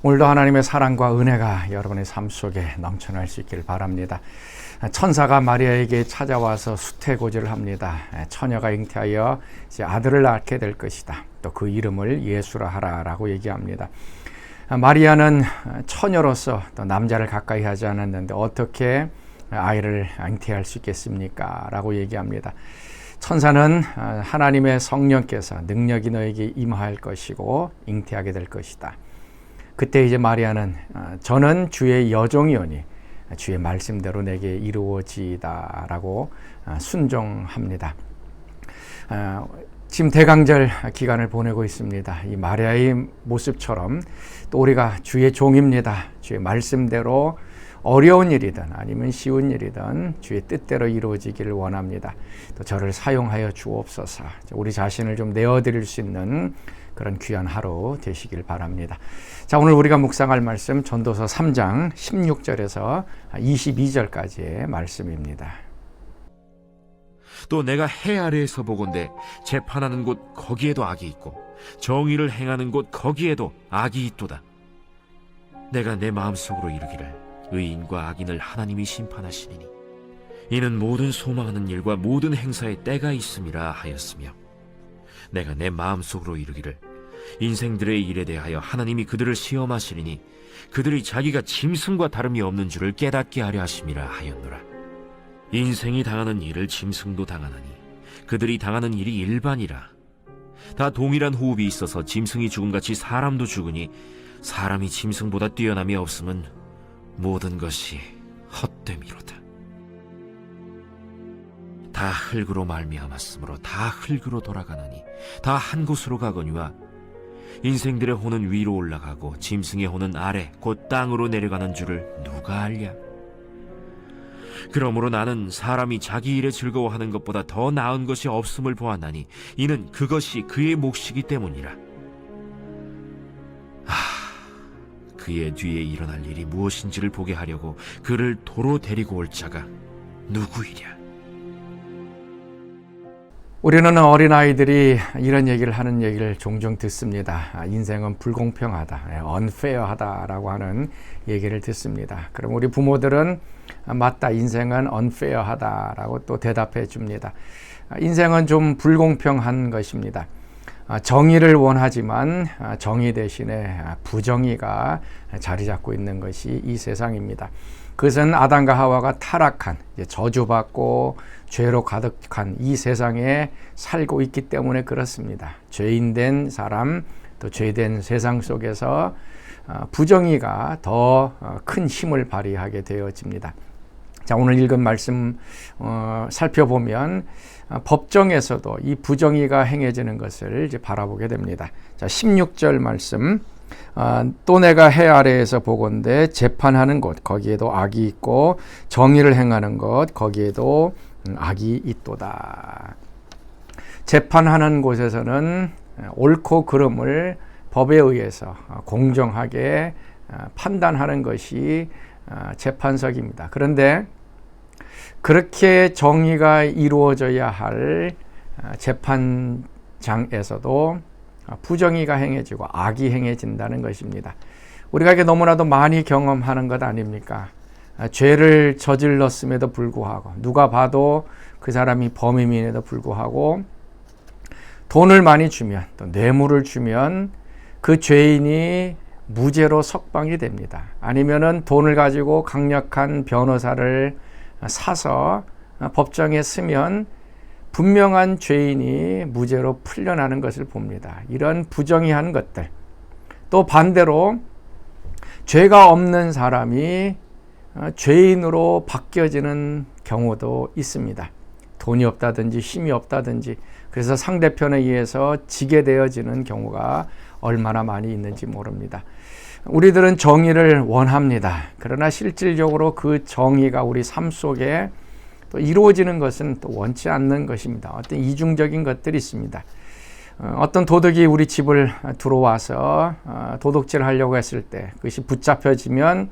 오늘도 하나님의 사랑과 은혜가 여러분의 삶 속에 넘쳐날 수 있기를 바랍니다. 천사가 마리아에게 찾아와서 수태고지를 합니다. 처녀가 잉태하여 이제 아들을 낳게 될 것이다. 또 그 이름을 예수라 하라라고 얘기합니다. 마리아는 처녀로서 또 남자를 가까이 하지 않았는데 어떻게 아이를 잉태할 수 있겠습니까? 라고 얘기합니다. 천사는 하나님의 성령께서 능력이 너에게 임할 것이고 잉태하게 될 것이다. 그때 이제 마리아는 저는 주의 여종이오니 주의 말씀대로 내게 이루어지이다 라고 순종합니다. 지금 대강절 기간을 보내고 있습니다. 이 마리아의 모습처럼 또 우리가 주의 종입니다. 주의 말씀대로 어려운 일이든 아니면 쉬운 일이든 주의 뜻대로 이루어지기를 원합니다. 또 저를 사용하여 주옵소서. 우리 자신을 좀 내어드릴 수 있는 그런 귀한 하루 되시길 바랍니다. 자, 오늘 우리가 묵상할 말씀 전도서 3장 16절에서 22절까지의 말씀입니다. 또 내가 해 아래에서 보건대 재판하는 곳 거기에도 악이 있고 정의를 행하는 곳 거기에도 악이 있도다. 내가 내 마음속으로 이르기를 의인과 악인을 하나님이 심판하시리니 이는 모든 소망하는 일과 모든 행사에 때가 있음이라 하였으며 내가 내 마음속으로 이르기를 인생들의 일에 대하여 하나님이 그들을 시험하시리니 그들이 자기가 짐승과 다름이 없는 줄을 깨닫게 하려 하심이라 하였노라. 인생이 당하는 일을 짐승도 당하나니 그들이 당하는 일이 일반이라. 다 동일한 호흡이 있어서 짐승이 죽음같이 사람도 죽으니 사람이 짐승보다 뛰어남이 없음은 모든 것이 헛됨이로다. 다 흙으로 말미암았으므로 다 흙으로 돌아가나니 다 한 곳으로 가거니와 인생들의 혼은 위로 올라가고 짐승의 혼은 아래 곧 땅으로 내려가는 줄을 누가 알랴? 그러므로 나는 사람이 자기 일에 즐거워하는 것보다 더 나은 것이 없음을 보았나니 이는 그것이 그의 몫이기 때문이라. 그의 뒤에 일어날 일이 무엇인지를 보게 하려고 그를 도로 데리고 올 자가 누구이랴? 우리는 어린아이들이 이런 얘기를 하는 얘기를 종종 듣습니다. 인생은 불공평하다, unfair하다라고 하는 얘기를 듣습니다. 그럼 우리 부모들은 맞다, 인생은 unfair하다라고 또 대답해 줍니다. 인생은 좀 불공평한 것입니다. 정의를 원하지만 정의 대신에 부정의가 자리 잡고 있는 것이 이 세상입니다. 그것은 아담과 하와가 타락한, 저주받고 죄로 가득한 이 세상에 살고 있기 때문에 그렇습니다. 죄인된 사람, 또 죄된 세상 속에서 부정의가 더 큰 힘을 발휘하게 되어집니다. 자, 오늘 읽은 말씀 살펴보면 법정에서도 이 부정의가 행해지는 것을 이제 바라보게 됩니다. 자, 16절 말씀. 또 내가 해 아래에서 보건대 재판하는 곳 거기에도 악이 있고 정의를 행하는 것 거기에도 악이 있도다. 재판하는 곳에서는 옳고 그름을 법에 의해서 공정하게 판단하는 것이 재판석입니다. 그런데 그렇게 정의가 이루어져야 할 재판장에서도 부정의가 행해지고 악이 행해진다는 것입니다. 우리가 이게 너무나도 많이 경험하는 것 아닙니까? 죄를 저질렀음에도 불구하고 누가 봐도 그 사람이 범인임에도 불구하고 돈을 많이 주면 또 뇌물을 주면 그 죄인이 무죄로 석방이 됩니다. 아니면은 돈을 가지고 강력한 변호사를 사서 법정에 쓰면 분명한 죄인이 무죄로 풀려나는 것을 봅니다. 이런 부정의한 것들. 또 반대로 죄가 없는 사람이 죄인으로 바뀌어지는 경우도 있습니다. 돈이 없다든지 힘이 없다든지 그래서 상대편에 의해서 지게 되어지는 경우가 얼마나 많이 있는지 모릅니다. 우리들은 정의를 원합니다. 그러나 실질적으로 그 정의가 우리 삶 속에 또 이루어지는 것은 또 원치 않는 것입니다. 어떤 이중적인 것들이 있습니다. 어떤 도둑이 우리 집을 들어와서 도둑질을 하려고 했을 때 그것이 붙잡혀지면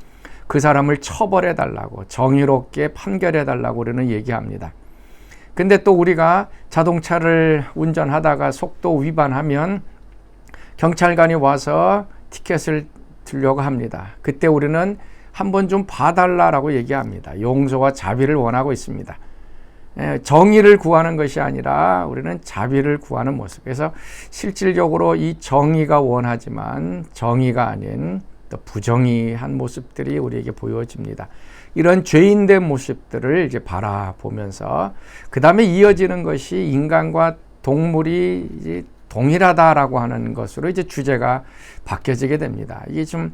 그 사람을 처벌해 달라고 정의롭게 판결해 달라고 우리는 얘기합니다. 근데 또 우리가 자동차를 운전하다가 속도 위반하면 경찰관이 와서 티켓을 주려고 합니다. 그때 우리는 한번 좀 봐달라라고 얘기합니다. 용서와 자비를 원하고 있습니다. 정의를 구하는 것이 아니라 우리는 자비를 구하는 모습. 그래서 실질적으로 이 정의가 원하지만 정의가 아닌 또 부정의한 모습들이 우리에게 보여집니다. 이런 죄인된 모습들을 이제 바라보면서 그 다음에 이어지는 것이 인간과 동물이 이제 동일하다라고 하는 것으로 이제 주제가 바뀌어지게 됩니다. 이게 좀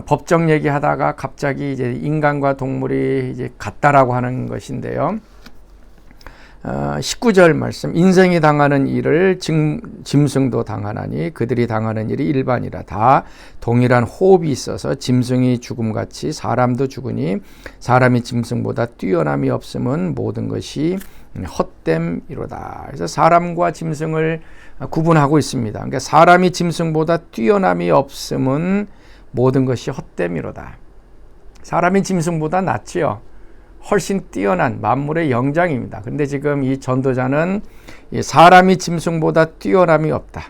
법정 얘기하다가 갑자기 이제 인간과 동물이 이제 같다라고 하는 것인데요. 19절 말씀, 인생이 당하는 일을 짐승도 당하나니 그들이 당하는 일이 일반이라. 다 동일한 호흡이 있어서 짐승이 죽음같이 사람도 죽으니 사람이 짐승보다 뛰어남이 없음은 모든 것이 헛됨이로다. 그래서 사람과 짐승을 구분하고 있습니다. 그러니까 사람이 짐승보다 뛰어남이 없음은 모든 것이 헛됨이로다. 사람이 짐승보다 낫지요. 훨씬 뛰어난 만물의 영장입니다. 그런데 지금 이 전도자는 사람이 짐승보다 뛰어남이 없다.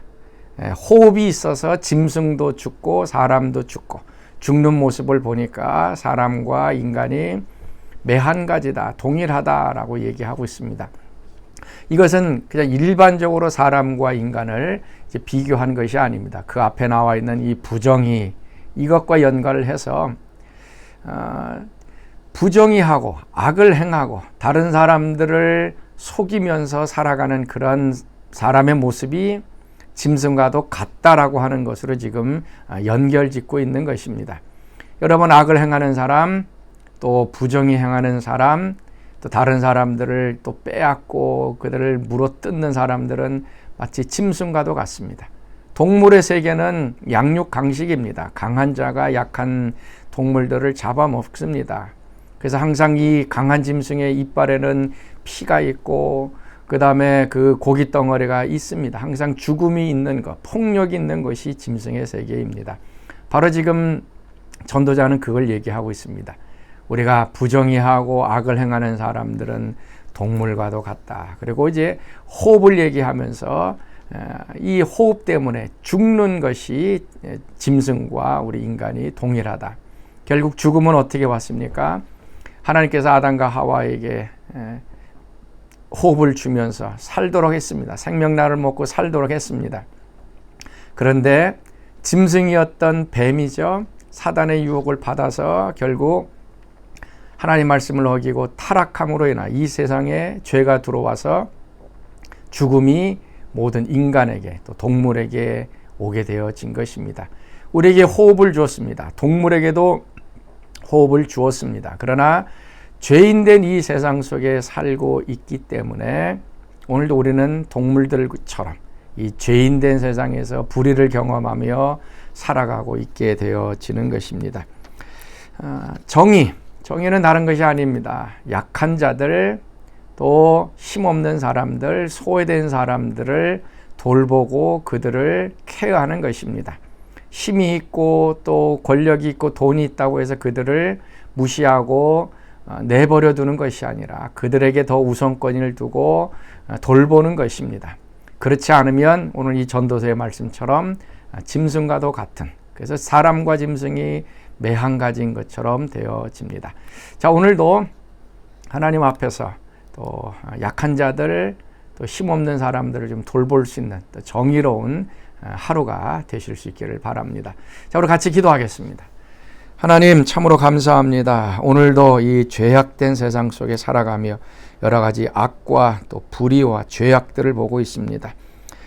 호흡이 있어서 짐승도 죽고 사람도 죽고 죽는 모습을 보니까 사람과 인간이 매한 가지다, 동일하다라고 얘기하고 있습니다. 이것은 그냥 일반적으로 사람과 인간을 이제 비교한 것이 아닙니다. 그 앞에 나와 있는 이 부정의, 이것과 연관을 해서 부정의하고 악을 행하고 다른 사람들을 속이면서 살아가는 그런 사람의 모습이 짐승과도 같다라고 하는 것으로 지금 연결짓고 있는 것입니다. 여러분, 악을 행하는 사람, 또 부정의 행하는 사람, 또 다른 사람들을 또 빼앗고 그들을 물어뜯는 사람들은 마치 짐승과도 같습니다. 동물의 세계는 양육 강식입니다. 강한 자가 약한 동물들을 잡아먹습니다. 그래서 항상 이 강한 짐승의 이빨에는 피가 있고 그 다음에 그 고기 덩어리가 있습니다. 항상 죽음이 있는 것, 폭력이 있는 것이 짐승의 세계입니다. 바로 지금 전도자는 그걸 얘기하고 있습니다. 우리가 부정의하고 악을 행하는 사람들은 동물과도 같다. 그리고 이제 호흡을 얘기하면서 이 호흡 때문에 죽는 것이 짐승과 우리 인간이 동일하다. 결국 죽음은 어떻게 왔습니까? 하나님께서 아담과 하와에게 호흡을 주면서 살도록 했습니다. 생명나를 먹고 살도록 했습니다. 그런데 짐승이었던 뱀이죠. 사단의 유혹을 받아서 결국 하나님 말씀을 어기고 타락함으로 인하 이 세상에 죄가 들어와서 죽음이 모든 인간에게 또 동물에게 오게 되어진 것입니다. 우리에게 호흡을 주었습니다. 동물에게도 호흡을 주었습니다. 그러나 죄인된 이 세상 속에 살고 있기 때문에 오늘도 우리는 동물들처럼 이 죄인된 세상에서 불의를 경험하며 살아가고 있게 되어지는 것입니다. 정의는 다른 것이 아닙니다. 약한 자들, 또 힘없는 사람들, 소외된 사람들을 돌보고 그들을 케어하는 것입니다. 힘이 있고 또 권력이 있고 돈이 있다고 해서 그들을 무시하고 내버려 두는 것이 아니라 그들에게 더 우선권을 두고 돌보는 것입니다. 그렇지 않으면 오늘 이 전도서의 말씀처럼 짐승과도 같은, 그래서 사람과 짐승이 매한 가지인 것처럼 되어집니다. 자, 오늘도 하나님 앞에서 또 약한 자들, 또 힘없는 사람들을 좀 돌볼 수 있는 또 정의로운 하루가 되실 수 있기를 바랍니다. 자, 우리 같이 기도하겠습니다. 하나님, 참으로 감사합니다. 오늘도 이 죄악된 세상 속에 살아가며 여러 가지 악과 또 불의와 죄악들을 보고 있습니다.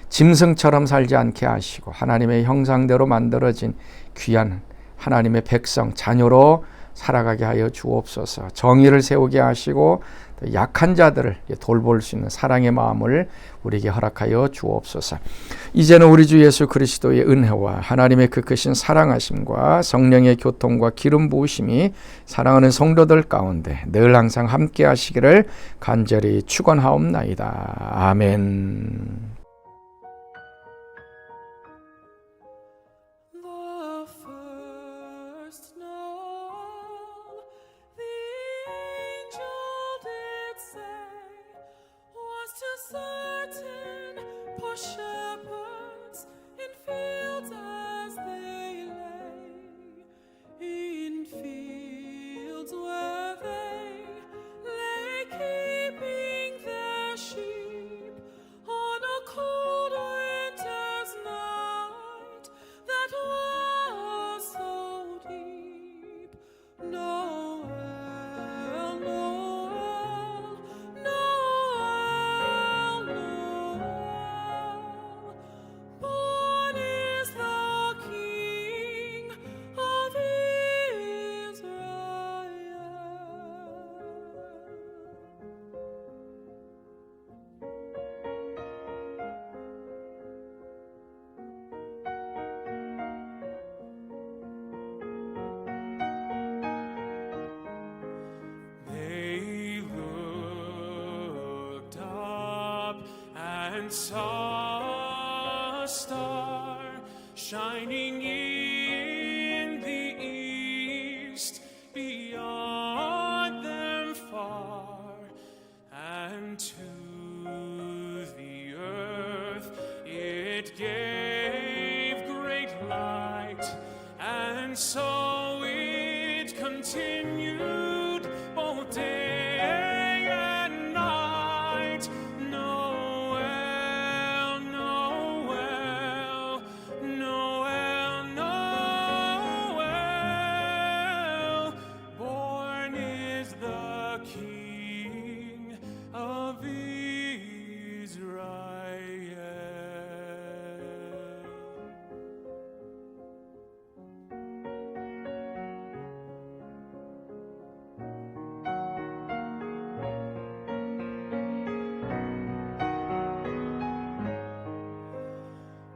짐승처럼 살지 않게 하시고 하나님의 형상대로 만들어진 귀한 하나님의 백성, 자녀로 살아가게 하여 주옵소서. 정의를 세우게 하시고 약한 자들을 돌볼 수 있는 사랑의 마음을 우리에게 허락하여 주옵소서. 이제는 우리 주 예수 그리스도의 은혜와 하나님의 그 크신 사랑하심과 성령의 교통과 기름 부으심이 사랑하는 성도들 가운데 늘 항상 함께 하시기를 간절히 축원하옵나이다. 아멘. Shepherds in fields as they lay. saw a star shining in the east, beyond them far, and to the earth it gave great light, and so it continued both day and night. Noel, Noel, Noel, Noel, born is the King of Israel.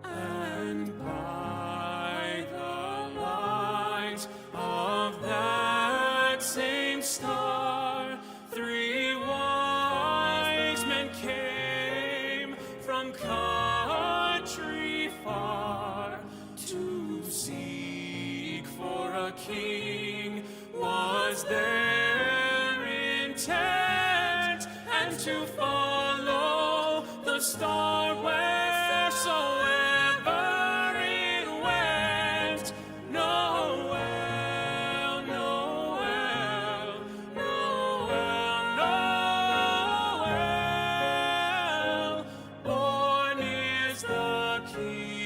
And by the light of that same star, 3 wise men came from country far to seek for a king was their intent, and to follow the star wheresoever it went. Noel, Noel, Noel, Noel, born is the King